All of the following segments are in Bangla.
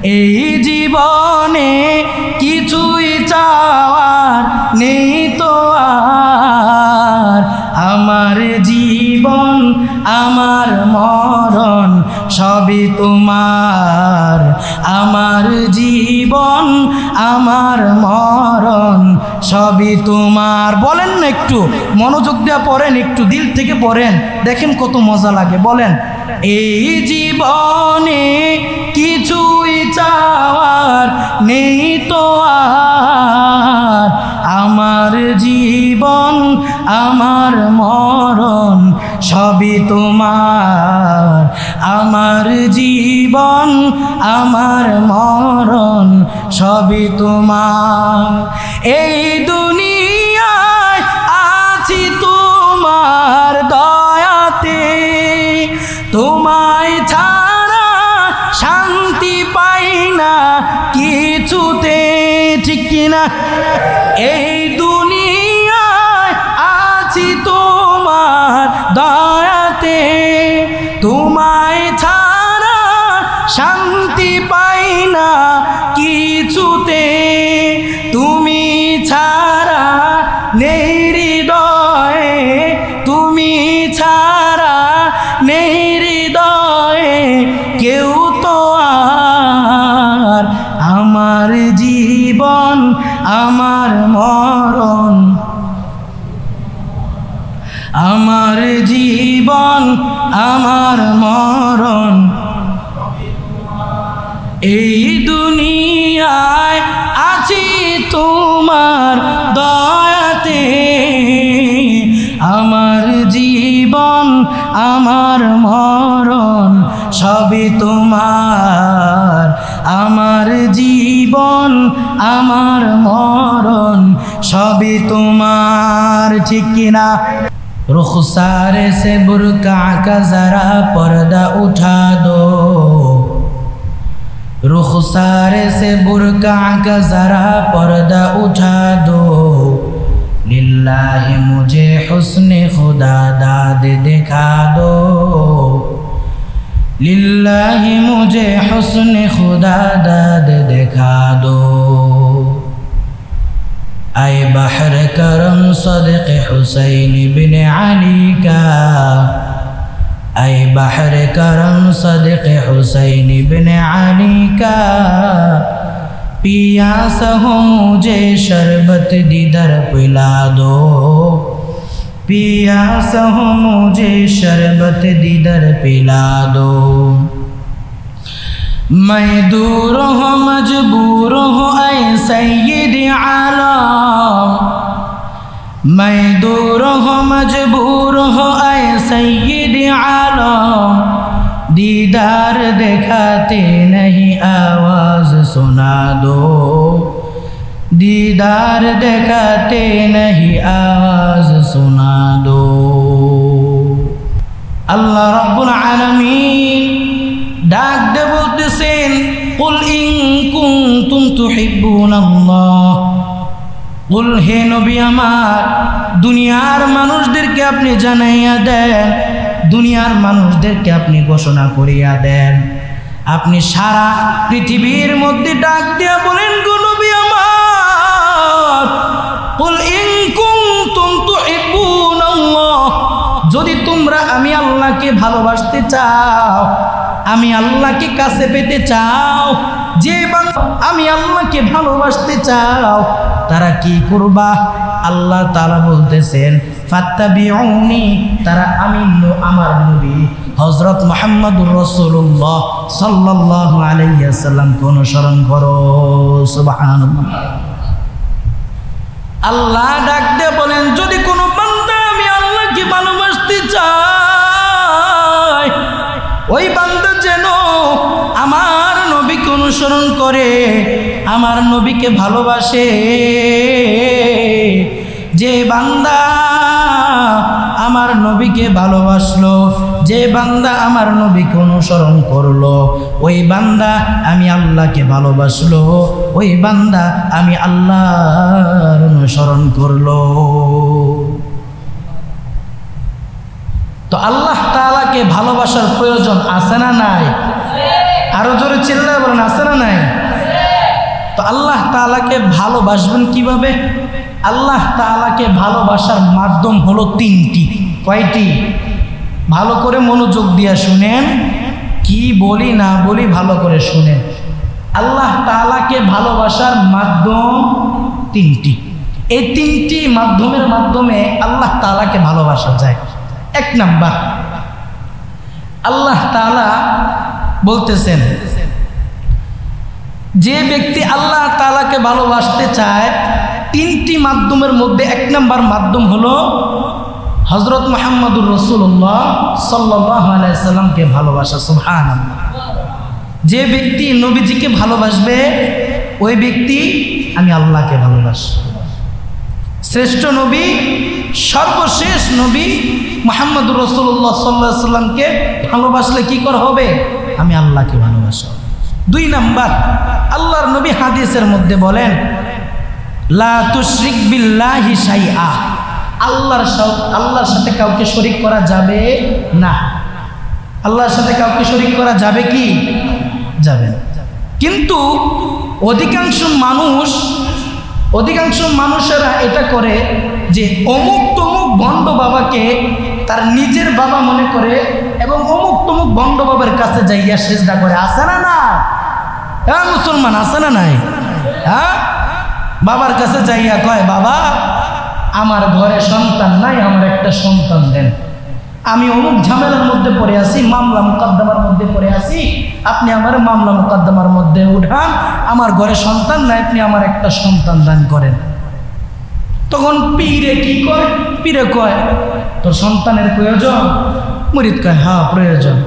এই জীবনে কিছুই চাওয়ার নেই তো আর, আমার জীবন আমার মরণ সবই তোমার, আমার জীবন আমার মরণ সবই তোমার। বলেন না, একটু মনোযোগ দিয়ে পড়েন, একটু দিল থেকে পড়েন, দেখেন কত মজা লাগে। বলেন, এই জীবনে কিছুই চাওয়ার নেই তো আর, আমার জীবন আমার মরণ সবই তোমার, আমার জীবন আমার মরণ সবই তোমার। এই দুনিয়ায় আছি তোমার দয়াতে, তোমায় ছাড়া শান্তি পাই না কিছুতে, ঠিক কিনা? এই দুনিয়ায় আছি তোমার দয়াতে, তোমায় ছাড়া শান্তি পাই না কিছুতে, তুমি ছাড়া নেই হৃদয়ে, তুমি ছাড়া নেই হৃদয়ে কেউ তো আর, আমার জীবন আমার মরণ, আমার জীবন আমার মরণ। এই দুনিয়ায় আছি তোমার দয়াতে, আমার জীবন আমার মরণ সবই তোমার, আমার জীবন আমার মরণ সবই তোমার, ঠিক কিনা? रुखसारे से बुर्का का जरा पर्दा उठा दो, रुखसारे से बुर्का का जरा पर्दा उठा दो, लिल्लाहि मुझे हुस्ने खुदा दाद दिखा दो, लिल्लाहि मुझे हुस्ने खुदा दाद दिखा दो। ऐ बहर करम सदक़ हुसैन बिन अली का, ऐ बहर करम सदक़ हुसैन बिन अली का, पियासा हो मुझे शरबत दीदर पिला दो, पियासा हो मुझे शरबत दीदर पिला दो। मैं दूर हो मजबूर हो ऐ सैयद आलम, मैं दूर हो मजबूर हो ऐ सैयद आलम, दीदार दिखाते नहीं आवाज सुना दो, दीदार दिखाते नहीं आवाज सुना दो। अल्लाह रब्बुल आलमीन डाक दे बोलतेছেন, कुल इन कुंतुम तुहिब्बुनाल्लाह, कुल हे नबी আমার দুনিয়ার মানুষদেরকে আপনি জানাইয়া দেন, দুনিয়ার মানুষদেরকে আপনি ঘোষণা করিয়া দেন, আপনি সারা পৃথিবীর মধ্যে ডাক দিয়া বলেন, গো নবী আমার, কুল ইন কুনতুম তুহিব্বুনাল্লাহ, যদি তোমরা আমি আল্লাহকে ভালোবাসতে চাও, আমি আল্লাহকে কাছে পেতে চাও, যে আমি আল্লাহকে ভালোবাসতে চাও, তারা কি করবা? আল্লাহ তাআলা বলতেছেন, ফাত্তাবিউনি, তারা আমি আমার নবী হযরত মুহাম্মদুর রাসূলুল্লাহ সাল্লাল্লাহু আলাইহি ওয়াসাল্লামকে অনুসরণ করো। সুবহানাল্লাহ। আল্লাহ ডাক দিয়ে বলেন, যদি কোনো বান্দা আমি আল্লাহকে ভালোবাসতে চায়, ওই বান্দা যেন আমার নবীকে অনুসরণ করে, আমার নবীকে ভালোবাসে। যে বান্দা আমার নবীকে ভালোবাসলো, যে বান্দা আমার নবীকে অনুসরণ করলো, ওই বান্দা আমি আল্লাহকে ভালোবাসলো, ওই বান্দা আমি আল্লাহর অনুসরণ করলো। তো আল্লাহ তাআলাকে ভালোবাসার প্রয়োজন আছে না নাই? আরো জোরে চিল্লায় বলেন, আছে না নাই? আল্লাহ তাআলাকে ভালোবাসবেন কিভাবে? আল্লাহ তাআলাকে ভালোবাসার মাধ্যম হলো তিনটি। কয়টি? ভালো করে মনোযোগ দিয়ে শুনেন, কি বলি না বলি ভালো করে শুনেন। আল্লাহ তাআলাকে ভালোবাসার মাধ্যম তিনটি। এই তিনটি মাধ্যমের মাধ্যমে আল্লাহ তাআলাকে ভালোবাসা যায়। এক নাম্বার, আল্লাহ তাআলা বলতেছেন, যে ব্যক্তি আল্লাহ তাআলাকে ভালোবাসতে চায় তিনটি মাধ্যমের মধ্যে এক নাম্বার মাধ্যম হলো হযরত মুহাম্মদুর রাসূলুল্লাহ সাল্লাল্লাহু আলাইহি সাল্লামকে ভালোবাসা। সুবহানাল্লাহ। যে ব্যক্তি নবীজিকে ভালোবাসবে ওই ব্যক্তি আমি আল্লাহকে ভালোবাসি। শ্রেষ্ঠ নবী, সর্বশেষ নবী মুহাম্মদুর রাসূলুল্লাহ সাল্লাল্লাহু আলাইহি সাল্লামকে ভালোবাসলে কি করা হবে? আমি আল্লাহকে ভালোবাসি। দুই নাম্বার, আল্লাহর নবী হাদিসের মধ্যে বলেন, লা তুশরিক বিল্লাহি শাইআ, আল্লাহর সাথে কাউকে শরীক করা যাবে না। আল্লাহর সাথে কাউকে শরীক করা যাবে কি? যাবে না। কিন্তু অধিকাংশ মানুষেরা এটা করে যে অমুক তমুক ভণ্ড বাবাকে তার নিজের বাবা মনে করে এবং অমুক তমুক ভণ্ড বাবার কাছে যাইয়া সিজদা করে। আছে না না? হ্যাঁ মুসলমান, আছে না নাই? হ্যাঁ, বাবার কাছে যাইয়া কয়, বাবা আমার ঘরে সন্তান নাই, আমার একটা সন্তান দেন। আমি অমুক ঝামেলার মধ্যে পড়ে আছি, মামলা মুকদ্দমার মধ্যে পড়ে আছি, আপনি আমার মামলা মুকদ্দমার মধ্যে উঠান, আমার ঘরে সন্তান নাই, আপনি আমার একটা সন্তান দান করেন। তখন পীরে কি কয়? পীরে কয়, তোর সন্তানের প্রয়োজন? মুরিদ কয়, হ্যাঁ প্রয়োজন।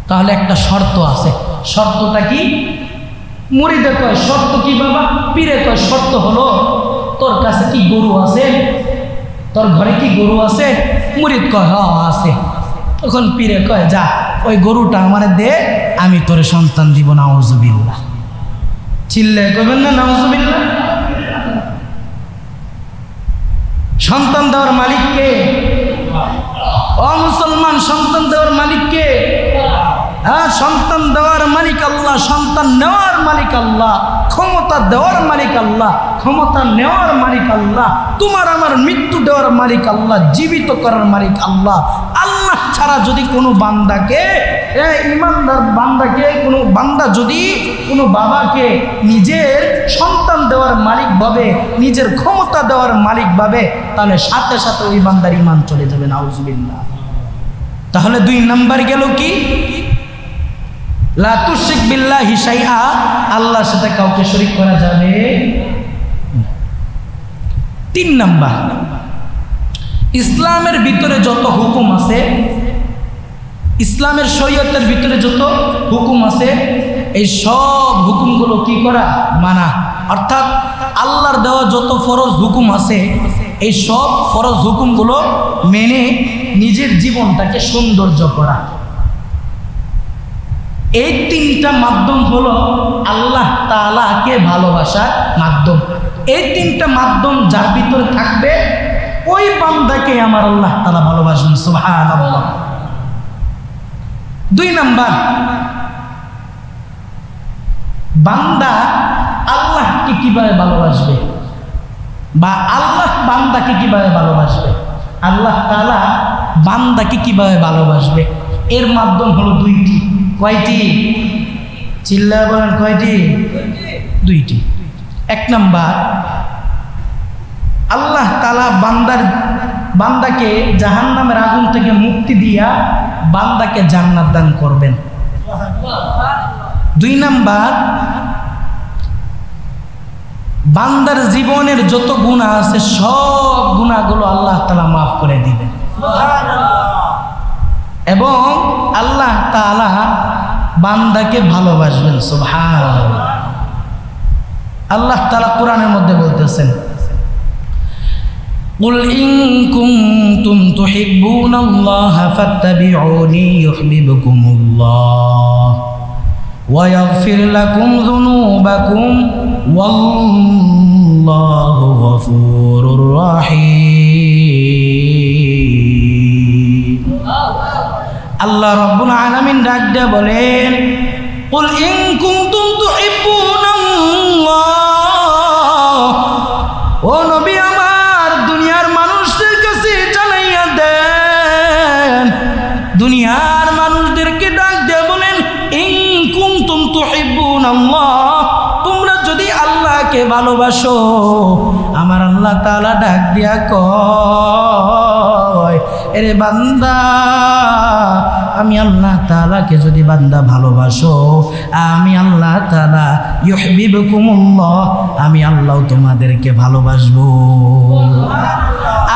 তাহলে একটা শর্ত আছে। শর্তটা কি? মুরিদে কয়, শর্ত কি বাবা? পীরে কয়, শর্ত হলো তোর কাছে কি গরু আছে? তোর ঘরে কি গরু আছে? মুরিদ কয়, হ্যাঁ আছে। তখন পীরে কয়, যা ওই গরুটা আমারে দে, আমি তোর সন্তান দিব। নাউজুবিল্লাহ। চিল্লায় কইবেন না নাউজুবিল্লাহ? সন্তান দেওয়ার মালিক কে? ও মুসলমান, সন্তান দেওয়ার মালিক কে? হ্যাঁ, সন্তান দেওয়ার মালিক আল্লাহ, সন্তান নেওয়ার মালিক আল্লাহ, ক্ষমতা দেওয়ার মালিক আল্লাহ, ক্ষমতা নেওয়ার মালিক আল্লাহ, তোমার আমার মৃত্যু দেওয়ার মালিক আল্লাহ, জীবিত করার মালিক আল্লাহ। আল্লাহ ছাড়া যদি কোনো বান্দাকে, ইমানদার বান্দাকে, কোনো বান্দা যদি কোনো বাবাকে নিজের সন্তান দেওয়ার মালিক ভাবে, নিজের ক্ষমতা দেওয়ার মালিক ভাবে, তাহলে সাথে সাথে ওই বান্দার ঈমান চলে যাবে। নাউজুবিল্লাহ। তাহলে দুই নাম্বার গেল কি? লা তুশরিক বিল্লাহি শাইআ, আল্লাহর সাথে কাউকে শরীক করা যাবে। তিন নাম্বার, ইসলামের ভিতরে যত হুকুম আছে, ইসলামের শরীয়তের ভিতরে যত হুকুম আছে, এই সব হুকুমগুলো কি করা? মানা। অর্থাৎ আল্লাহর দেওয়া যত ফরজ হুকুম আছে, এই সব ফরজ হুকুমগুলো মেনে নিজের জীবনটাকে সৌন্দর্য করা। এই তিনটা মাধ্যম হলো আল্লাহ তাআলাকে ভালোবাসার মাধ্যম। এই তিনটা মাধ্যম যার ভিতরে থাকবে ওই বান্দাকে আমার আল্লাহ তাআলা ভালোবাসবেন। সুবহানাল্লাহ। দুই নাম্বার, বান্দা আল্লাহকে কিভাবে ভালোবাসবে বা আল্লাহ বান্দাকে কিভাবে ভালোবাসবে? আল্লাহ তাআলা বান্দাকে কিভাবে ভালোবাসবে? এর মাধ্যম হলো দুইটি। কয়টি? চিল্লায় বলেন কয়টি? দুইটি। এক নাম্বার, আল্লাহ তাআলা বান্দাকে জাহান্নামের আগুন থেকে মুক্তি দিয়া বান্দাকে জান্নাত দান করবেন। দুই নাম্বার, বান্দার জীবনের যত গুনাহ আছে সব গুনাহগুলো আল্লাহ তাআলা মাফ করে দিবেন এবং আল্লাহ তাআলা বান্দাকে ভালোবাসবেন। সুবহানাল্লাহ। আল্লাহ তাআলা কোরআনের মধ্যে বলতেছেন, কুল ইন কুনতুম তুহিব্বুনাল্লাহা ফাত্তাবিউনি ইউহিব্বুকুমুল্লাহ ওয়া ইয়াগফির লাকুম যুনুবাকুম ওয়াল্লাহু গফুরুর রাহিম। আল্লাহ রাব্বুল আলামিন ডাক দিয়ে বলেন, কুল ইন কুনতুম তুহিব্বুনাল্লাহ তুহিব্বুনাল্লাহ, তোমরা যদি আল্লাহকে ভালোবাসো, আমার আল্লাহ তাআলা ডাক দিয়া কয়, এরে বান্দা, আমি আল্লাহ তাআলাকে যদি বান্দা ভালোবাসো, আমি আল্লাহ তাআলা ইউহিব্বুকুমুল্লাহ, আমি আল্লাহ তোমাদেরকে ভালোবাসবো।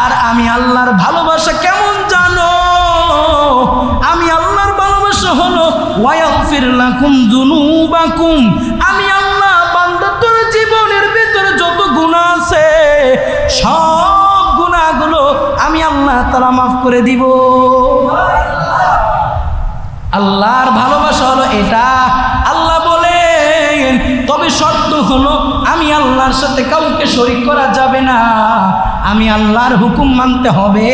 আর আমি আল্লাহর ভালোবাসা কেমন জানো? আমি আল্লাহর ভালোবাসা হলো ওয়ায়াগফির লাকুম যুনুবাকুম, আমি আল্লাহ বান্দা তোর জীবনের ভিতরে যত গুনাহ আছে সব গুনাহগুলো আমি আল্লাহ তাআলা মাফ করে দিব। আল্লাহর ভালোবাসা হলো এটা। আল্লাহ বলেন, তবে শর্ত হলো আমি আল্লাহর সাথে কাউকে শরীক করা যাবে না, আমি আল্লাহর হুকুম মানতে হবে,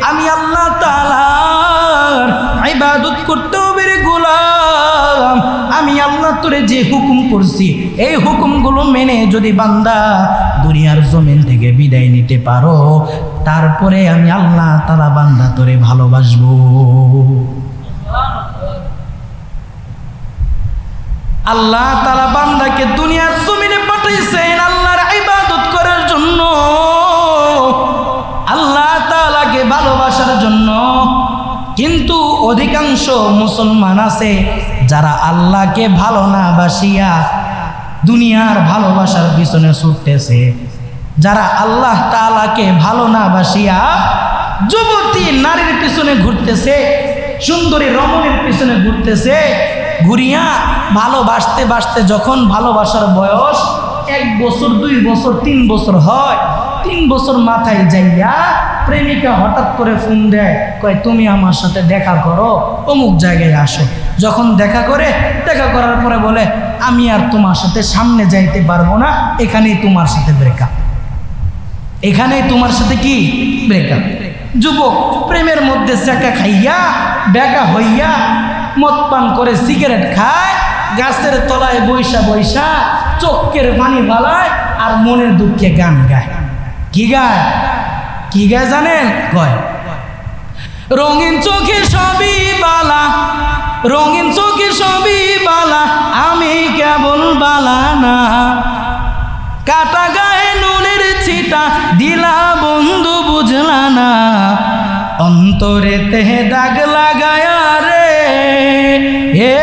আমি আল্লাহ তাআলার ইবাদত করতে হবে রে গোলাম। আমি আল্লাহ তোরে যে হুকুম করছি এই হুকুমগুলো মেনে যদি বান্দা দুনিয়ার জমিন থেকে বিদায় নিতে পারো, তারপরে আমি আল্লাহ তাআলা বান্দা তোরে ভালোবাসবো। আল্লাহ তাআলা বান্দাকে দুনিয়ার জমিনে পাঠাইছেন আল্লাহর ইবাদত করার জন্য, আল্লাহ তাআলাকে ভালোবাসার জন্য। কিন্তু অধিকাংশ মুসলমান আছে যারা আল্লাহকে ভালো না বাসিয়া দুনিয়ার ভালোবাসার পিছনে ছুটতেছে, যারা আল্লাহ তাআলাকে ভালো না বাসিয়া যুবতী নারীর পিছনে ঘুরতেছে, সুন্দরী রমণীর পিছনে ঘুরতেছে, ঘুরিয়া ভালোবাসতে বাসতে যখন ভালোবাসার বয়স 1 বছর 2 বছর 3 বছর হয়, 3 বছর মাথায় যাইয়া প্রেমিকা হঠাৎ করে ফোন দেয়, কয় তুমি আমার সাথে দেখা করো, অমুক জায়গায় আসো। যখন দেখা করার পরে বলে আমি আর তোমার সাথে সামনে যাইতে পারবো না, এখানেই তোমার সাথে ব্রেকআপ, এখানেই তোমার সাথে কি ব্রেকআপ। যুবক প্রেমের মধ্যে চাকা খাইয়া বেকা হইয়া মদ পান করে সিগারেট খায়, গাছের তলায় বৈশা বৈশা চোখের পানি ফালায় আর মনের দুঃখে গান গায়। কি গায়? কি গায় জানেন? কয় রঙিন চোখে সবই বালা, রঙিন চোখে সবই বালা, আমি কেবল বালা না, কাটা গায়ে নুনের ছিটা দিলা বন্ধু বুঝলা না, অন্তরে তেহে দাগ লাগায়া রে এ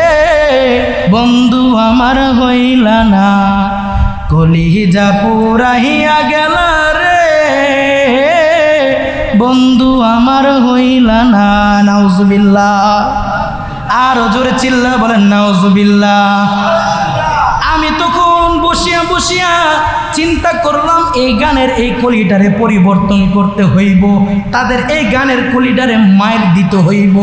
বন্ধু আমার হইলা না, কলিজা পুরাহিয়া গেলা রে বন্ধু আমার হইলা না। নাউজুবিল্লাহ। আরো জোরে চিল্লা বলেন নাউজুবিল্লাহ। আমি তখন বসিয়া বসিয়া চিন্তা করলাম এই গানের এই কলিটারে পরিবর্তন করতে হইব, তাদের এই গানের কলিটারে মাইর দিতে হইব।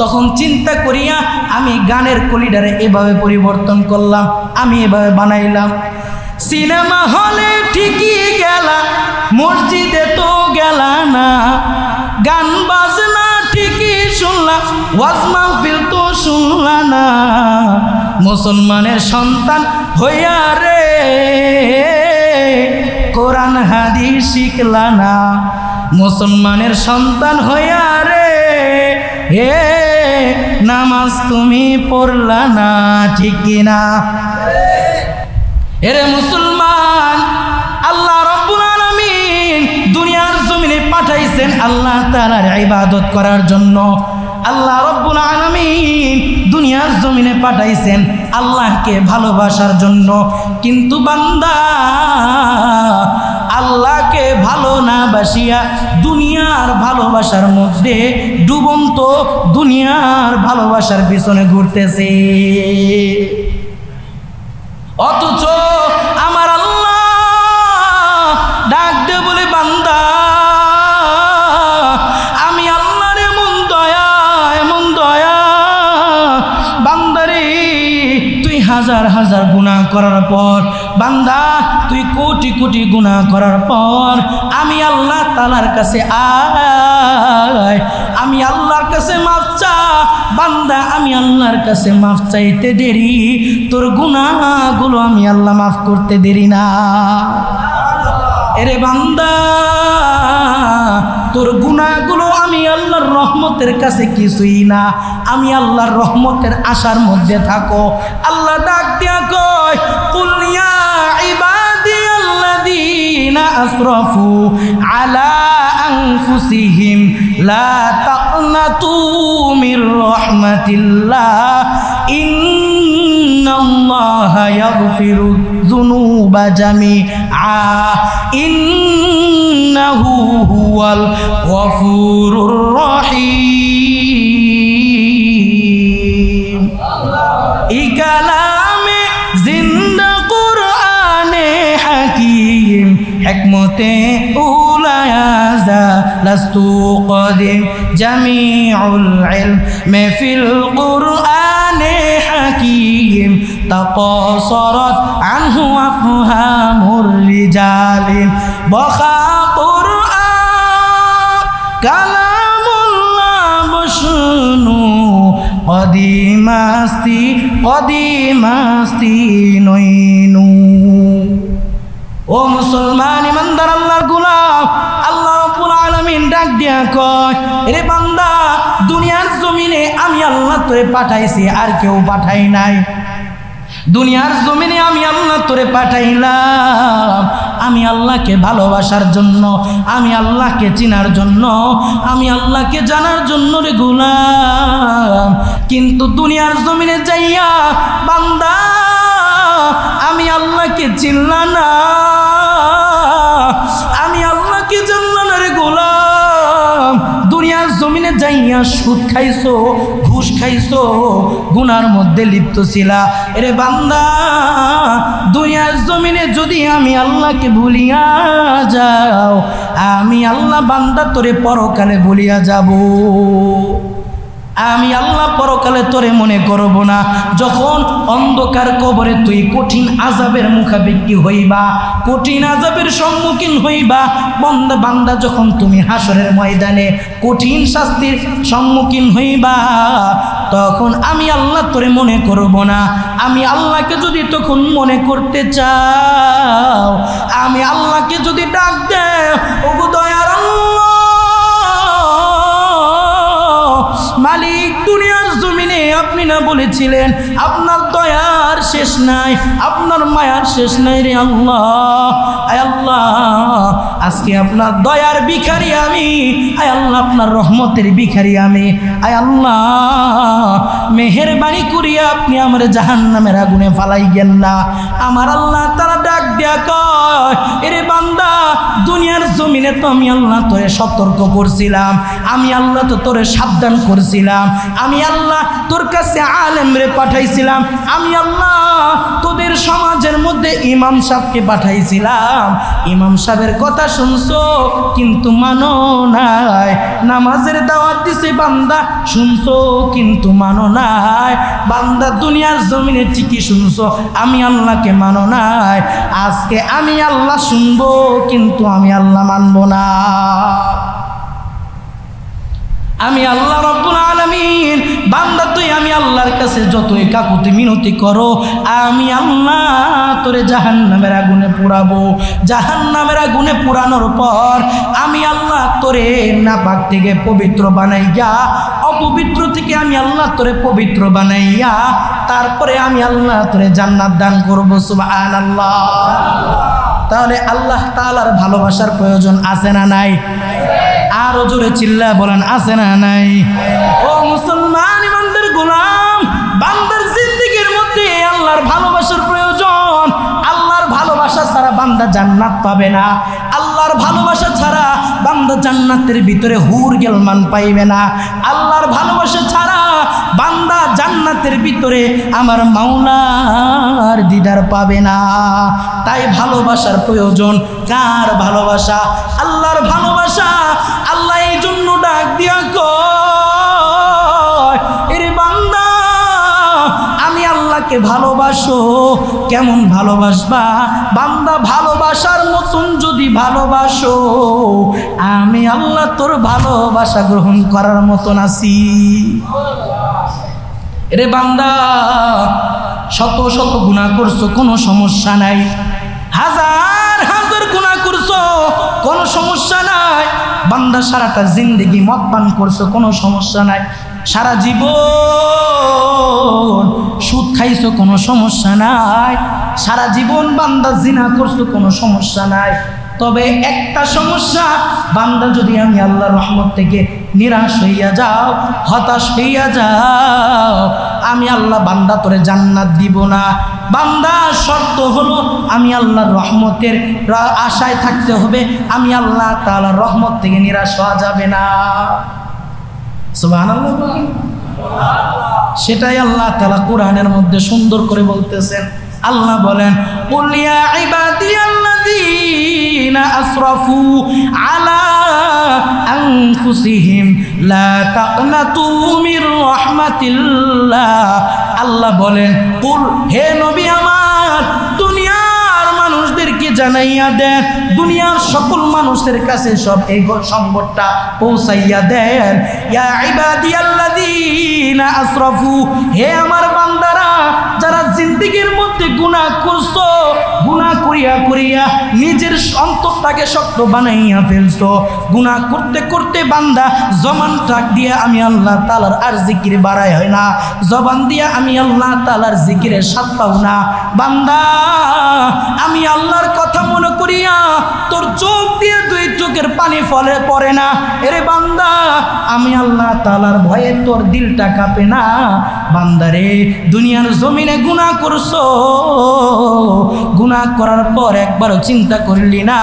তখন চিন্তা করিয়া আমি গানের কলিটারে এভাবে পরিবর্তন করলাম, আমি এভাবে বানাইলাম। সিনেমা হলে ঠিকই গেলা, মসজিদে তো গেলা না, গান বাজনা ঠিকই শুনলা, ওয়াজ মাহফিল তো শুনলা না, মুসলমানের সন্তান হইয়া রে কোরআন হাদিস শিখলা না, মুসলমানের সন্তান হইয়া রে হে নামাজ তুমি পড়লা না, ঠিক কিনা? এরে মুসলমান, আল্লাহ রাব্বুল আলামিন দুনিয়ার জমিনে পাঠাইছেন আল্লাহ তাআলার ইবাদত করার জন্য। আল্লাহ রাব্বুল আলামিন দুনিয়ার জমিনে পাঠাইছেন আল্লাহকে ভালোবাসার জন্য। কিন্তু বান্দা আল্লাহকে ভালো না বাসিয়া দুনিয়ার ভালোবাসার মধ্যে ডুবন্ত দুনিয়ার ভালোবাসার পিছনে ঘুরতেছে। অথচ আমার আল্লাহ ডাক দে বলে, বান্দা আমি আল্লাহর এমন দয়া বান্দারে, তুই হাজার হাজার গুনাহ করার পর, বান্দা তুই কোটি কোটি গুনাহ করার পর আমি আল্লাহ তাআলার কাছে আয়, আমি আল্লাহর কাছে মাফ চা। বান্দা আমি আল্লাহর কাছে মাফ চাইতে দেরি, তোর গুনাহগুলো আমি আল্লাহ মাফ করতে দেরি না। এরে বান্দা, তোর গুনাহগুলো আমি আল্লাহর রহমতের কাছে কিছুই না, আমি আল্লাহর রহমতের আশার মধ্যে থাকো। আল্লাহ ডাক দিয়া আসরাফু আলা আনফুসিহিম লা তাকনাতু মির রাহমাতিল্লাহ ইন্নাল্লাহা ইয়াগফিরু যুনুবা জামিআ ইন্নাহু হুয়াল গফুরুর রহিম। এই কালামে জিন্দা কুরআনে হাকিম হিকমতে উলায়াজা লাস্তু কদিম জামিউল ইলমি ফিল কুরআনে হাকিম তাকাসরাত আনহু আফহামুর রিজালিন বখা কুরআন কালামুল্লাহ বশনু কদিমাস্তি নইনু। ও মুসলমান ইমানদার আল্লাহর গোলাম, আল্লাহ রাব্বুল আলামিন ডাক দিয়া কয়, রে বান্দা, দুনিয়ার জমিনে আমি আল্লাহ তোরে পাঠাইছি, আর কেউ পাঠাই নাই। দুনিয়ার জমিনে আমি আল্লাহ তোরে পাঠাইলাম আমি আল্লাহকে ভালোবাসার জন্য, আমি আল্লাহকে চিনার জন্য, আমি আল্লাহকে জানার জন্য রে গোলাম। কিন্তু দুনিয়ার জমিনে যাইয়া বান্দা আমি আল্লাহকে চিনলাম না, আমি আল্লাহকে জানলাম না রে গোলাম। দুনিয়ার জমিনে যাইয়া সুদ খাইছো, ঘুষ খাইছো, গুনার মধ্যে লিপ্ত ছিলা। এরে বান্দা, দুনিয়ার জমিনে যদি আমি আল্লাহকে ভুলিয়া যাও, আমি আল্লাহ বান্দা তোরে পরকালে ভুলিয়া যাব। আমি আল্লাহ পরকালে তোরে মনে করব না। যখন অন্ধকার কবরে তুই কঠিন আযাবের মুখাপেক্ষী হইবা, কঠিন আযাবের সম্মুখীন হইবা, বান্দা যখন তুমি হাসরের ময়দানে কঠিন শাস্তির সম্মুখীন হইবা, তখন আমি আল্লাহ তোরে মনে করব না। আমি আল্লাহকে যদি তখন মনে করতে চাও, আমি আল্লাহকে যদি ডাক দেও, ওগো দয়ার আল্লাহ মালিক, দুনিয়ার জমিনে আপনি না বলেছিলেন আপনার দয়ার শেষ নাই, আপনার মায়ার শেষ নাই রে আল্লাহ। আয় আল্লাহ, আজকে আপনার দয়ার ভিখারি আমি, আয় আল্লাহ আপনার রহমতের ভিখারি আমি। আয় আল্লাহ, মেহেরবানি করিয়া আপনি আমার জাহান্নামের আগুনে ফালাইয়েন না। আমার আল্লাহ তারা ডাক দিয়া কয়, এরে বান্দা, দুনিয়ার জমিনে তো আমি আল্লাহ তোরে সতর্ক করছিলাম, আমি আল্লাহ তো তোরে সাবধান করছিলাম, আমি আল্লাহ তোর কাছে আলেম রে পাঠাইছিলাম, আমি আল্লাহ তোদের সমাজের মধ্যে ইমাম সাহেবকে পাঠাইছিলাম। ইমাম সাহেবের কথা শুনছো কিন্তু মানো নাই, নামাজের দাওয়াত দিছে বান্দা শুনছো কিন্তু মানো নাই। বান্দা দুনিয়ার জমিনে ঠিকই শুনছো, আমি আল্লাহকে মানো নাই। আজকে আমি আল্লাহ শুনবো কিন্তু আমি আল্লাহ মানবো না। আমি আল্লাহ রাব্বুল আলামিন, বান্দা তুই আমি আল্লাহর কাছে যতই কাকুতি মিনতি করো, আমি আল্লাহ তোরে জাহান্নামের আগুনে পোড়াবো। জাহান্নামের আগুনে পোড়ানোর পর আমি আল্লাহ তোরে নাপাক থেকে পবিত্র বানাইয়া, অপবিত্র থেকে আমি আল্লাহ তোরে পবিত্র বানাইয়া, তারপরে আমি আল্লাহ তোরে জান্নাত দান করবো। সুবহানাল্লাহ। তাহলে আল্লাহ তাআলার ভালোবাসার প্রয়োজন আছে না নাই? আরো জোরে চিল্লা বলেন, আছে না নাই? ও মুসলমান ইমানদার গোলাম, বান্দার জিন্দেগির মধ্যে আল্লাহর ভালোবাসার প্রয়োজন। আল্লাহর ভালোবাসা ছাড়া বান্দা জান্নাত পাবে না। আল্লাহর ভালোবাসা ছাড়া বান্দা জান্নাতের ভিতরে হুর গেলমান পাইবে না। আল্লাহর ভালোবাসা ছাড়া বান্দা জান্নাতের ভিতরে আমার মাওলার দিদার পাবে না। তাই ভালোবাসার প্রয়োজন। কার ভালোবাসা? আল্লাহর ভালোবাসা। আল্লাহ এই জন্য ডাক দিয়া কয়, এরে বান্দা আমি আল্লাহকে ভালোবাসো। কেমন ভালোবাসবা? বান্দা ভালোবাসার মতন যদি ভালোবাসো, আমি আল্লাহ তোর ভালোবাসা গ্রহণ করার মতন আছি। এরে বান্দা, শত শত গুনাহ করছো, কোনো সমস্যা নাই। হাজার হাজার গুনাহ করছো, কোনো সমস্যা নাই। বান্দা সারাটা জিন্দেগি মদ পান করছো, কোনো সমস্যা নাই। সারা জীবন সুদ খাইছো, কোনো সমস্যা নাই। সারা জীবন বান্দা জিনা করছো, কোনো সমস্যা নাই। তবে একটা সমস্যা, বান্দা যদি আমি আল্লাহর রহমত থেকে নিরাশ হইয়া যাও, হতাশ হইয়া যাও, আমি আল্লাহ বান্দা তোরে জান্নাত দিব না। বান্দা শর্ত হলো আমি আল্লাহর রহমতের আশায় থাকতে হবে, আমি আল্লাহ তাআলার রহমত থেকে নিরাশ হওয়া যাবে না। সুবহানাল্লাহ। সেটাই আল্লাহ তাআলা কোরআনের মধ্যে সুন্দর করে বলতেছেন। আল্লাহ বলেন, কুল ইয়া ইবাদিয়াল্লাযীনা আসরাফু আলা আনফুসিহিম লা তাকনাতু মির রাহমাতিল্লাহ। আল্লাহ বলেন, কুল, হে নবী আমার, দুনিয়ার মানুষদেরকে জানাইয়া দেন, দুনিয়ার সকল মানুষের কাছে সব এই সংবাদটা পৌঁছাইয়া দেন, ইয়া ইবাদিয়াল্লাযীনা আসরাফু, হে আমার বান্দারা যারা জিন্দেগির মধ্যে গুনাহ করছো, গুনাহ করিয়া করিয়া নিজের অন্তরটাকে শক্ত বানাইয়া ফেলছো, গুনাহ করতে করতে বান্দা জবান টাক দিয়ে আমি আল্লাহ তাআলার আর জিকির বাড়ায় হয় না, জবান দিয়ে আমি আল্লাহ তাআলার জিকিরের স্বাদ পাও না। বান্দা, আমি আল্লাহর কথা মনে করিয়া তোর চোখ দিয়ে দুই চোখের পানি ফলে পড়ে না। এরে বান্দা, আমি আল্লাহ তাআলার ভয়ে তোর দিলটা কাঁপে না। বান্দারে, দুনিয়ার জমিনে গুনাহ করছো, গুনাহ করার পর একবারও চিন্তা করলি না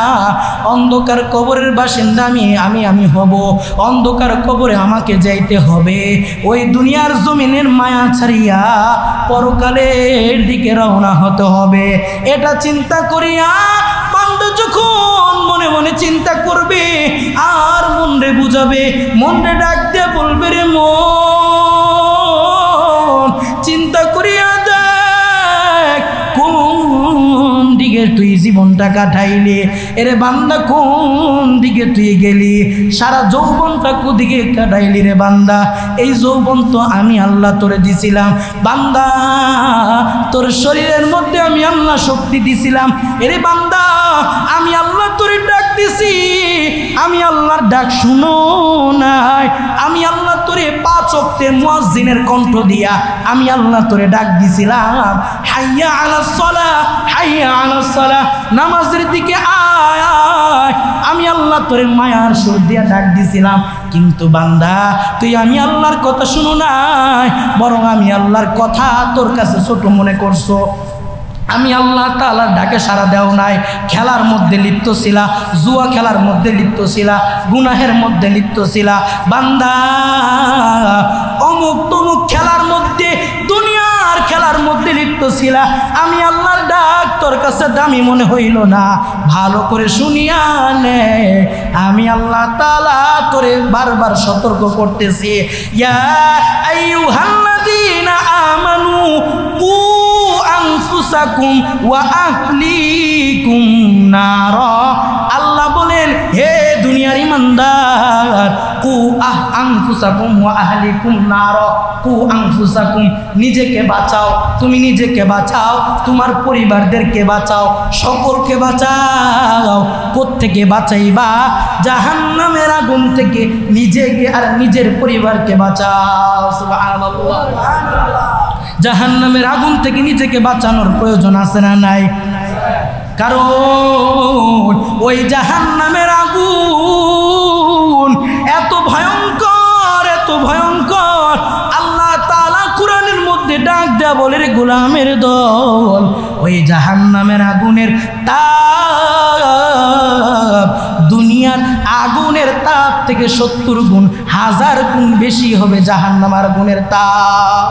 অন্ধকার কবরের বাসিন্দা আমি হব, অন্ধকার কবরে আমাকে যাইতে হবে। ওই দুনিয়ার জমিনের মায়া ছাড়িয়া পরকালের দিকে রওনা হতে হবে। এটা চিন্তা করিয়া বান্দা যখন মনে মনে চিন্তা করবে আর মন রে বুঝাবে, মন রে ডাক দিয়ে বলবে, রে মন, চিন্তা করিয়া দেখ কোন দিকে তুই জীবনটা কাটাইলি। এরে বান্দা, কোন দিকে তুই গেলি? সারা যৌবনটা কোদিকে কাটাইলি রে বান্দা? এই যৌবন তো আমি আল্লাহ তোরে দিছিলাম বান্দা, তোর শরীরের মধ্যে আমি আল্লাহ শক্তি দিছিলাম। এরে বান্দা, আমি আল্লাহ তোরে ডাক দিছি, আমি আল্লাহর ডাক শুনো নাই? আমি আল্লাহ তোরে 5 ওয়াক্তের মুয়াজ্জিনের কণ্ঠ দিয়া আমি আল্লাহ তোরে ডাক দিছিলাম, হাইয়া আলাস সালাহ, হাইয়া আলাস সালাহ, নামাজের দিকে আয় আয়। আমি আল্লাহ তোরে মায়ার সুর দিয়া ডাক দিছিলাম, কিন্তু বান্দা তুই আমি আল্লাহর কথা শুনো নাই, বরং আমি আল্লাহর কথা তোর কাছে ছোট মনে করছো। আমি আল্লাহ তাআলার ডাকে সাড়া দেও নাই, খেলার মধ্যে লিপ্ত ছিলা, জুয়া খেলার মধ্যে লিপ্ত ছিলা, গুনাহের মধ্যে লিপ্ত ছিলা। বান্দা, অমুক তমুক খেলার মধ্যে, দুনিয়ার খেলার মধ্যে লিপ্ত ছিলা। আমি আল্লাহর ডাক তোর কাছে দামি মনে হইল না। ভালো করে শুনিয়া নে, আমি আল্লাহ তাআলা তোরে বারবার সতর্ক করতেছি, ইয়া আইয়ুহাল্লাযীনা আমানু কু আনফুসাকুম ওয়া আহলিকুম নারা। আল্লাহ বলেন, হে দুনিয়ার ইমানদার, কু আনফুসাকুম ওয়া আহলিকুম নারা। কু আনফুসাকুম, নিজেকে বাঁচাও, তুমি নিজেকে বাঁচাও, তোমার পরিবারদেরকে বাঁচাও, সকলকে বাঁচাও। কোত্থেকে বাঁচাইবা? জাহান্নামের আগুন থেকে নিজেকে আর নিজের পরিবারকে বাঁচাও। সুবহানাল্লাহ। জাহান্নামের আগুন থেকে নিজেকে বাঁচানোর প্রয়োজন আছে না নাই? কারণ ওই জাহান্নামের আগুন এত ভয়ঙ্কর, এত ভয়ঙ্কর। আল্লাহ তাআলা কোরআনের মধ্যে ডাক দেয়া বলে, রে গোলামের দল, ওই জাহান্নামের আগুনের তাপ দুনিয়ার আগুনের তাপ থেকে 70 গুণ, 1000 গুণ বেশি হবে জাহান্নামের আগুনের তাপ।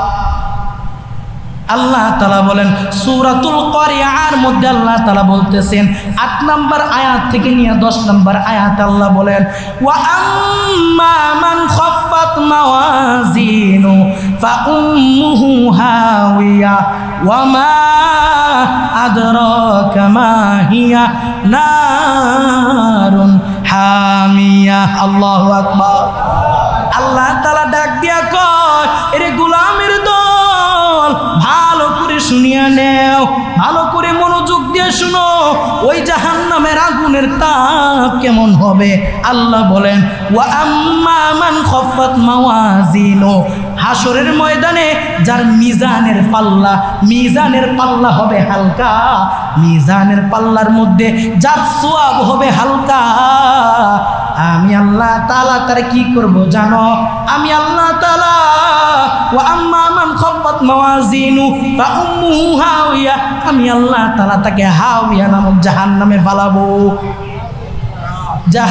আল্লাহ তাআলা বলেন সূরাতুল কারিয়ার মধ্যে আল্লাহ তাআলা বলতেছেন 8 নম্বর আয়াত থেকে নিয়ে 10 নম্বর আয়াত আল্লাহ বলেন, ওয়া আম্মা মান খাফফাত মাওয়াজিনু ফাউম্মুহু হাওিয়া ওয়া মা আদরাকা মা হিয়া নারুন হামিয়া। আল্লাহু আকবার। আল্লাহ তাআলা ডাক দিয়া কয়, এরে গোলামের দল, ভালো করে শুনিয়া নেও, ভালো করে মনোযোগ দিয়ে শুনো, ওই জাহান্নামের আগুনের তাপ কেমন হবে। আল্লাহ বলেন, ওয়া আম্মা মান খাফফাত মাওয়াজিনু, হাসরের ময়দানে যার মিজানের পাল্লা হবে হালকা, মিজানের পাল্লার মধ্যে যার সওয়াব হবে হালকা, আমি আল্লাহ তাআলা তার কি করব জানো? আমি আল্লাহ তাআলা ওয়া আম্মা মান খাফফাত মাওয়াজিনু ফা উম্মুহু হাওিয়া, আমি আল্লাহ তাআলা তাকে হাওিয়া নামক জাহান্নামে ফালাবো।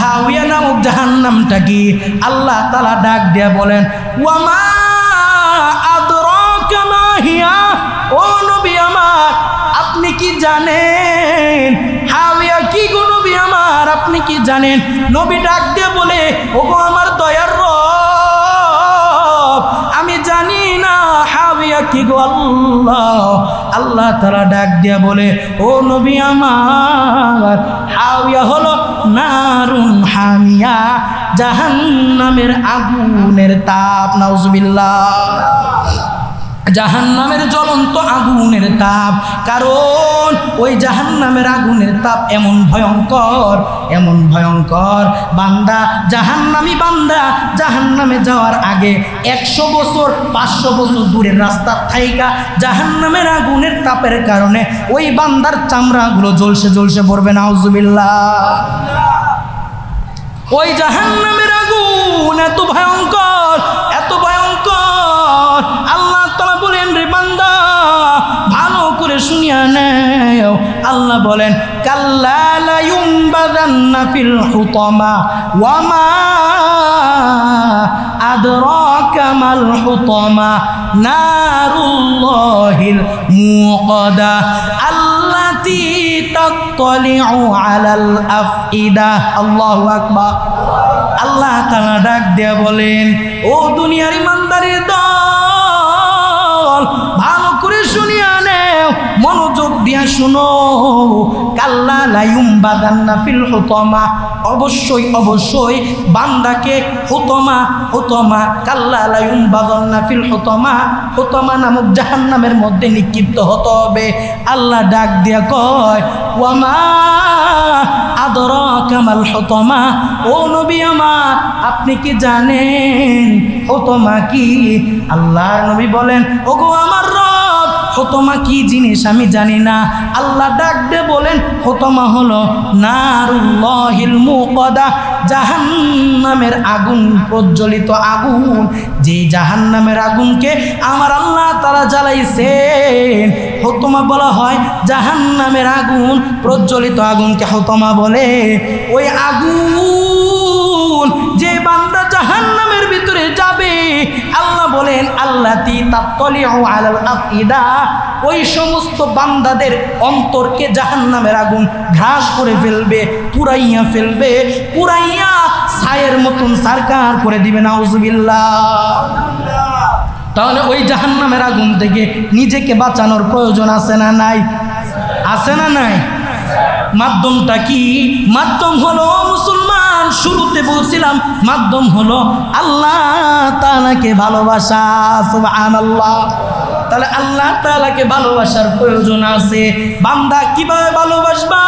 হাওিয়া নামক জাহান্নামটা কি? আল্লাহ তাআলা ডাক দিয়ে বলেন ওয়া মা আদরাকা মা হিয়া, ও নবী আমার আপনি কি জানেন হাওিয়া কি গো নবী আমার, আপনি কি জানেন? নবী ডাক দিয়ে বলে ওগো আমার দয়ার রব, আমি জানি না হাওিয়া কি গো আল্লাহ। আল্লাহ তাআলা ডাক দিয়ে বলে ও নবী আমার, হাওিয়া হলো নারুন হামিয়া, জাহান্নামের আগুনের তাপ। নাউজুবিল্লাহ, জাহান্নামের জ্বলন্ত আগুনের তাপ। কারণ ওই জাহান্নামের আগুনের তাপ এমন ভয়ঙ্কর, বান্দা জাহান্নামী বান্দা জাহান্নামে যাওয়ার আগে 100 বছর 500 বছর দূরের রাস্তা থাইকা জাহান্নামের আগুনের তাপের কারণে ওই বান্দার চামড়াগুলো জ্বলসে পড়বে। নাউজুবিল্লাহ, ওই জাহান্নামের আগুন এত ভয়ঙ্কর আল্লাহ তাআলা বলেন রে বান্দা ভালো করে শুনিয়া নাও। আল্লাহ বলেন কাল্লা লা ইউমবাদান্না ফিল হুতামা ওয়া মা আদরাকা মাল হুতামা নারুল্লাহিল মুকাদা আল্লাতী তাত্তালিউ আলাল আফইদা। আল্লাহু আকবার। আল্লাহ তাআলা ডাক দিয়ে বলেন ও দুনিয়ার ইমানদারের দল, ভালো করে শুনিয়া নেও, মনোযোগ দিয়া শুনো। কাল্লা লা ইউমবাদান্না ফিল হুতামা, অবশ্যই বান্দাকে হুতামা কাল্লা লা ইউমবাদান্না ফিল হুতামা নামক জাহান্নামের মধ্যে নিক্ষিপ্ত হতে হবে। আল্লাহ ডাক দিয়া কয় ওয়া মা আদরাকা মাল হুতামা, ও নবী আমার আপনি কি জানেন হুতামা কি? আল্লাহর নবী বলেন ওগো আমার রব, হুতামা কি জিনিস আমি জানি না। আল্লাহ ডাক দিয়ে বলেন হুতামা হলো নারুল্লাহিল মুকাদা, জাহান্নামের আগুন, প্রজ্বলিত আগুন। যে জাহান্নামের আগুনকে আমার আল্লাহ তাআলা জ্বালাইছেন হুতামা বলা হয়। জাহান্নামের আগুন, প্রজ্বলিত আগুনকে হুতামা বলে। ওই আগুন যে বান্দা জাহান্নামের ভিতরে যাবে, আল্লাহ বলেন আল্লাতী তাত্তালিউ আলাল আফইদা, ওই সমস্ত বান্দাদের অন্তরকে জাহান্নামের আগুন ঘ্রাস করে ফেলবে, পুরাইয়া ছায়ের মতন সারকার করে দিবে। নাউজুবিল্লাহ। তাহলে ওই জাহান্নামের আগুন থেকে নিজেকে বাঁচানোর প্রয়োজন আছে না নাই? আছে না নাই? মাধ্যমটা কি? মাধ্যম হলো মুসলমান, শুরুতে বলছিলাম মাধ্যম হলো আল্লাহ তাআলাকে ভালোবাসা। সুবহানাল্লাহ। তাহলে আল্লাহ তাআলাকে ভালোবাসার প্রয়োজন আছে। বান্দা কিভাবে ভালোবাসবা?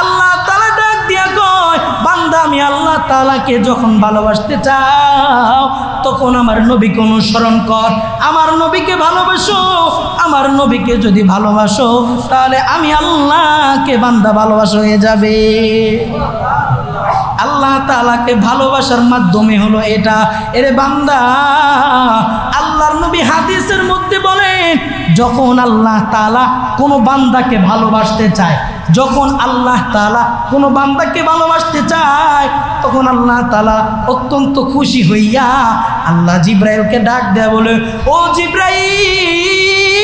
আল্লাহ তাআলা ডাক দিয়া কয় বান্দা আমি আল্লাহ তাআলাকে যখন ভালোবাসতে চাও তখন আমার নবীকে অনুসরণ কর, আমার নবীকে ভালোবাসো। আমার নবীকে যদি ভালোবাসো তাহলে আমি আল্লাহকে বান্দা ভালোবাসা হয়ে যাবে। আল্লাহ তাআলাকে ভালোবাসার মাধ্যমে হলো এটা। এরে বান্দা, আল্লাহর নবী হাদিসের মধ্যে বলেন যখন আল্লাহ তাআলা কোনো বান্দাকে ভালোবাসতে চায়, যখন আল্লাহ তাআলা কোনো বান্দাকে ভালোবাসতে চায় তখন আল্লাহ তাআলা অত্যন্ত খুশি হইয়া আল্লাহ জিবরাইলকে ডাক দেয়া বলে ও জিবরাইল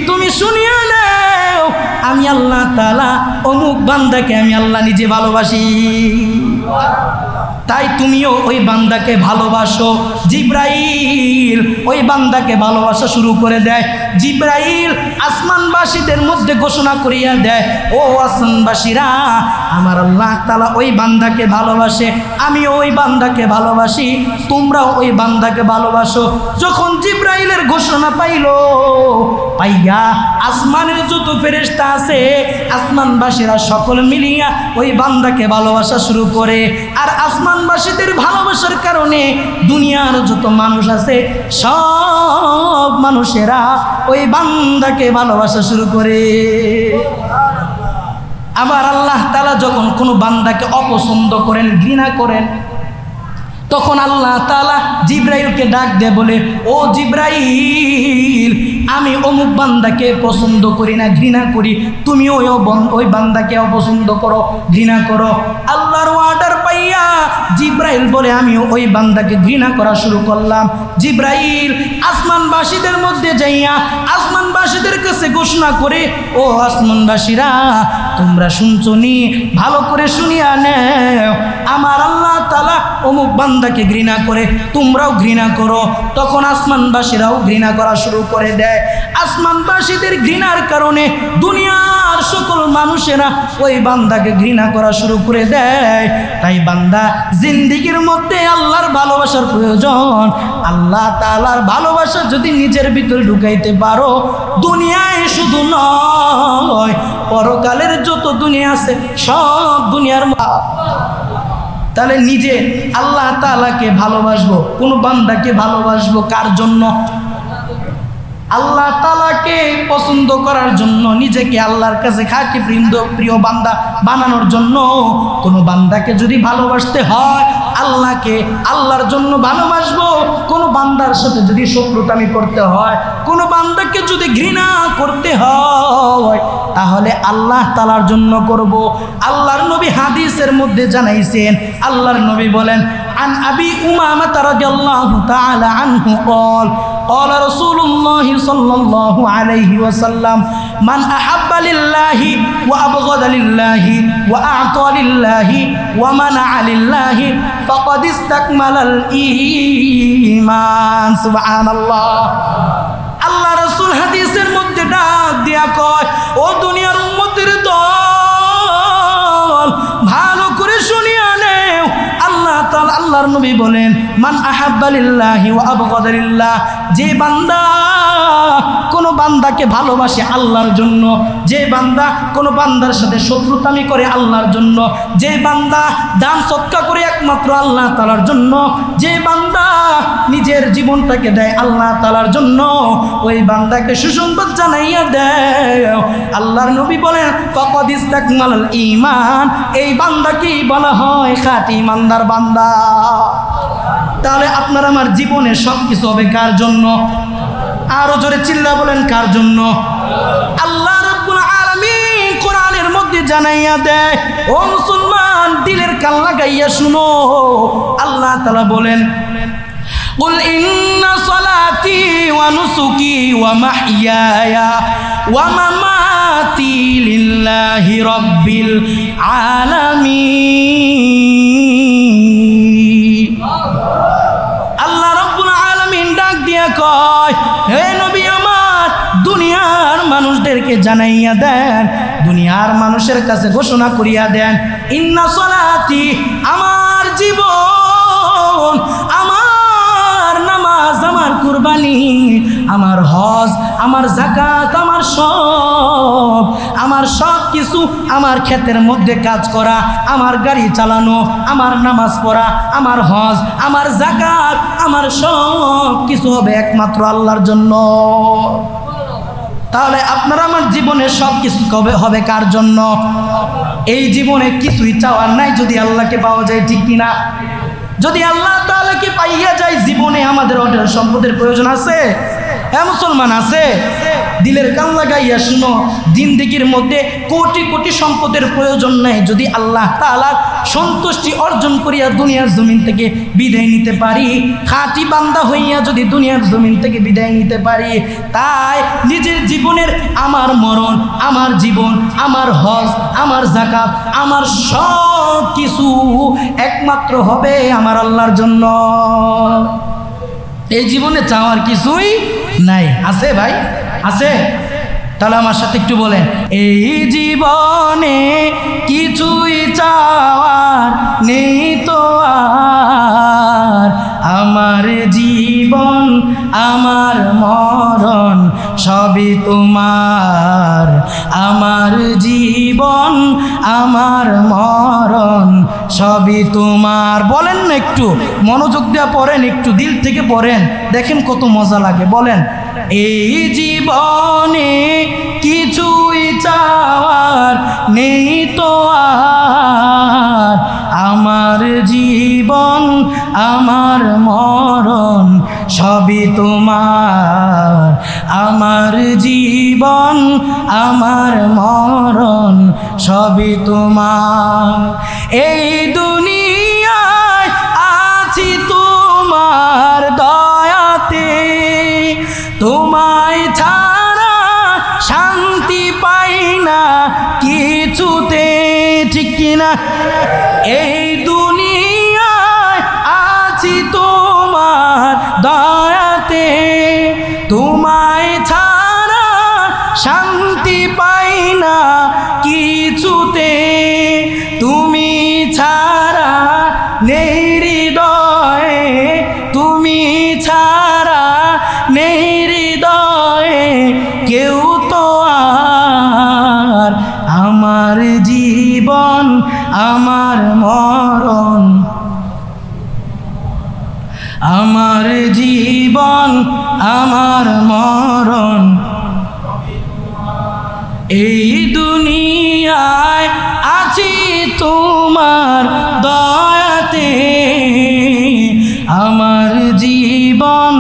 তুমি শুনিয়া নাও, আমি আল্লাহ তাআলা অমুক বান্দাকে আমি আল্লাহ নিজে ভালোবাসি, তাই তুমিও ওই বান্দাকে ভালোবাসো। জিবরাইল ওই বান্দাকে ভালোবাসা শুরু করে দেয়। জিবরাইল আসমানবাসীদের মধ্যে ঘোষণা করিয়া দেয় ও আসমানবাসীরা, আমার আল্লাহ তাআলা ওই বান্দাকে ভালোবাসে, আমিও ওই বান্দাকে ভালোবাসি, তোমরাও ওই বান্দাকে ভালোবাসো। যখন জিবরাইলের ঘোষণা পাইয়া আসমানের যত ফেরেশতা আছে আসমানবাসীরা সকল মিলিয়া ওই বান্দাকে ভালোবাসা শুরু করে। আর আসমান আসমানবাসীদের ভালোবাসার কারণে দুনিয়ার যত মানুষ আছে সব মানুষেরা ওই বান্দাকে ভালোবাসা শুরু করে। আবার আল্লাহ তাআলা যখন কোনো বান্দাকে অপছন্দ করেন, ঘৃণা করেন, তখন আল্লাহ তাআলা জিব্রাইলকে ডাক দিয়ে বলে, ও জিব্রাইল, আমি অমুক বান্দাকে পছন্দ করি না, ঘৃণা করি, তুমি ওই বান্দাকে অপছন্দ করো, ঘৃণা করো। আল্লাহর অর্ডার পাইয়া জিব্রাইল বলে, আমি ওই বান্দাকে ঘৃণা করা শুরু করলাম। জিব্রাইল আসমানবাসীদের মধ্যে যাইয়া আসমানবাসীদের কাছে ঘোষণা করে, ও আসমানবাসীরা, তোমরা শুনছনি, ভালো করে শুনিয়া নেও, আমার আল্লাহ তাআলা অমুক বান্দাকে ঘৃণা করে, তোমরাও ঘৃণা করো। তখন আসমানবাসীরাও ঘৃণা করা শুরু করে দেয়। আসমানবাসীদের ঘৃণার কারণে দুনিয়ার সকল মানুষেরা ওই বান্দাকে ঘৃণা করা শুরু করে দেয়। তাই বান্দা, জিন্দেগির মধ্যে আল্লাহর ভালোবাসার প্রয়োজন। আল্লাহ তাআলার ভালোবাসা যদি নিজের ভিতরে ঢুকাইতে পারো, দুনিয়ায় শুধু নয়, পরকালের যত দুনিয়া আছে সব দুনিয়ার, তাহলে নিজে আল্লাহ তাআলাকে ভালোবাসবো, কোন বান্দাকে ভালোবাসবো কার জন্য? আল্লাহ তাআলাকে পছন্দ করার জন্য, নিজেকে আল্লাহর কাছে খাঁটি প্রিয় বান্দা বানানোর জন্য। কোনো বান্দাকে যদি ভালোবাসতে হয়, আল্লাহকে আল্লাহর জন্য ভালোবাসবো। কোনো বান্দার সাথে যদি শত্রুতামি করতে হয়, কোনো বান্দাকে যদি ঘৃণা করতে হয়, তাহলে আল্লাহ তাআলার জন্য করব। আল্লাহর নবী হাদিসের মধ্যে জানাইছেন, আল্লাহর নবী বলেন, আন আবি উমামা রাদিয়াল্লাহু তাআলা আনহু قال قال رسول الله صلى الله عليه وسلم من أحب لله وأبغض لله وأعطى لله ومنع لله فقد استكمل الإيمان سبحان الله আল্লাহ রাসূল হাদিসের মধ্যে ডাক দিয়া কয়, ও দুনিয়ার উম্মতের দল, ভালো করে শুনিয়া নেও। আল্লাহর নবী বলেন, মান আহাব্বা লিল্লাহি ওয়া আবগাদা লিল্লাহ, যে বান্দা কোনো বান্দাকে ভালোবাসে আল্লাহর জন্য, যে বান্দা কোনো বান্দার সাথে শত্রুতামি করে আল্লাহর জন্য, যে বান্দা দান সদকা করে একমাত্র আল্লাহ তাআলার জন্য, যে বান্দা নিজের জীবনটাকে দেয় আল্লাহ তাআলার জন্য, ওই বান্দাকে সুসংবাদ জানাইয়া দেয়। আল্লাহর নবী বলেন, ফাকাদ ইসতাকমালাল ঈমান, এই বান্দাকেই বলা হয় খাঁটি ইমানদার বান্দা। তাহলে আপনার আমার জীবনে সব কিছু হবে কার জন্য? আরো জোরে চিল্লা বলেন, কার জন্য? আল্লাহ রাব্বুল আলামিন কোরআনের মধ্যে জানাইয়া দেয়, ও মুসলমান, দিলের কান লাগাইয়া শুনো। আল্লাহ তাআলা বলেন, قل إن صلاتي ونسكي ومحياي ومماتي لله رب العالمين। আল্লাহ রাব্বুল আলামিন ডাক দিয়া কয়, হে নবী আমার, দুনিয়ার মানুষদেরকে জানাইয়া দেন, দুনিয়ার মানুষের কাছে ঘোষণা করিয়া দেন, ইন্না সলাতি, আমার জীবন, আমার নামাজ, আমার কুরবানি, আমার হজ, আমার যাকাত, আমার সব কিছু, আমার ক্ষেতের মধ্যে কাজ করা, আমার গাড়ি চালানো, আমার নামাজ পড়া, আমার হজ, আমার যাকাত, আমার সব কিছু হবে একমাত্র আল্লাহর জন্য। তাহলে আপনার আমার জীবনে সব কিছু হবে কার জন্য? এই জীবনে কিছুই চাওয়ার নাই যদি আল্লাহকে পাওয়া যায়, ঠিক কিনা? যদি আল্লাহ তাআলাকে পাইয়া যায়, জীবনে আমাদের অঢেল সম্পদের প্রয়োজন আছে? হ্যাঁ মুসলমান, আছে? দিলের কান লাগাইয়া শুনো, জিন্দেগির মধ্যে কোটি কোটি সম্পদের প্রয়োজন নাই যদি আল্লাহ তাআলার সন্তুষ্টি অর্জন করিয়া দুনিয়ার জমিন থেকে বিদায় নিতে পারি, খাঁটি বান্দা হইয়া যদি দুনিয়ার জমিন থেকে বিদায় নিতে পারি। তাই নিজের জীবনের আমার মরণ, আমার জীবন, আমার হজ, আমার যাকাত, আমার সব কিছু একমাত্র হবে আমার আল্লাহর জন্য। এই জীবনে চাওয়ার কিছুই নাই, আছে ভাই? আছে? তাহলে আমার সাথে একটু বলেন, এই জীবনে কিছুই চাওয়ার নেই তো আর, আমার জীবন, আমার মরণ সবই তোমার, আমার জীবন, আমার মরণ সবই তোমার। বলেন না, একটু মনোযোগ দিয়ে পড়েন, একটু দিল থেকে পড়েন, দেখেন কত মজা লাগে। বলেন, এই জীবনে কিছুই চাওয়ার নেই তো আর, আমার জীবন আমার মরণ সবই তোমার, আমার জীবন আমার মরণ সবই তোমার। এই দুনিয়ায় আছি তোমার দয়াতে, তোমায় ছাড়া শান্তি পাই না কিছুতে, ঠিক কিনা? এই দুনিয়ায় আছি তোমার দয়াতে, তোমায় ছাড়া শান্তি পাই না কিছুতে, তুমি ছাড়া নেই হৃদয়ে, তুমি ছাড়া নেই হৃদয়ে কেউ তো আর, আমার জীবন আমার মরণ, আমার জীবন আমার মরণ। এই দুনিয়ায় আছি তোমার দয়াতে, আমার জীবন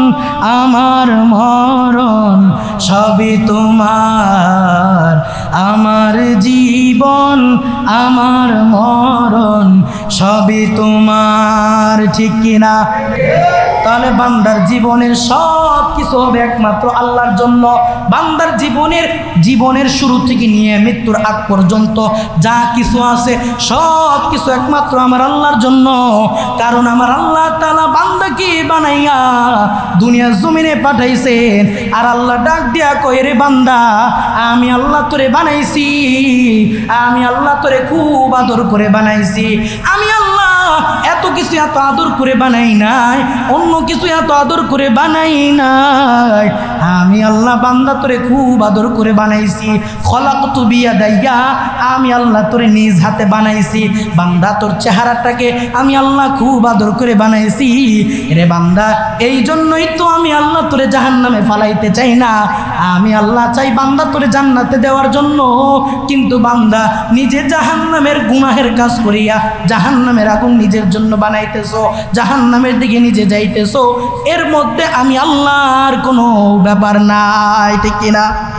আমার মরণ সবই তোমার, আমার জীবন আমার মরণ সবই তোমার, ঠিক কিনা? তাহলে বান্দার জীবনের সব কিছু হবে একমাত্র আল্লাহর জন্য। বান্দার জীবনের শুরু থেকে নিয়ে মৃত্যুর আগ পর্যন্ত যা কিছু আছে সব কিছু একমাত্র আমার আল্লাহর জন্য। কারণ আমার আল্লাহ তাআলা বান্দাকে বানাইয়া দুনিয়ার জমিনে পাঠাইছেন, আর আল্লাহ ডাক দিয়া কয়, রে বান্দা, আমি আল্লাহ তোরে বানাইছি, আমি আল্লাহ তোরে খুব আদর করে বানাইছি। আমি আল্লাহ এত কিছু এত আদর করে বানাই নাই, অন্য কিছু এত আদর করে বানাই নাই, আমি আল্লাহ বান্দা তোরে খুব আদর করে বানাইছি। খলাকতু বিয়াদাইয়া, আমি আল্লাহ তোরে নিজ হাতে বানাইছি। বান্দা তোর চেহারাটাকে আমি আল্লাহ খুব আদর করে বানাইছি। রে বান্দা, এই জন্যই তো আমি আল্লাহ তোরে জাহান্নামে ফালাইতে চাই না, আমি আল্লাহ চাই বান্দা তোরে জান্নাতে দেওয়ার জন্য। কিন্তু বান্দা নিজে জাহান্নামের গুনাহের কাজ করিয়া জাহান্নামের আগুন নিজের জন্য বানাইতেছো, জাহান্নামের দিকে নিজে যাইতেছো। এর মধ্যে আমি আল্লাহর কোনো ব্যাপার নাই, ঠিক কিনা?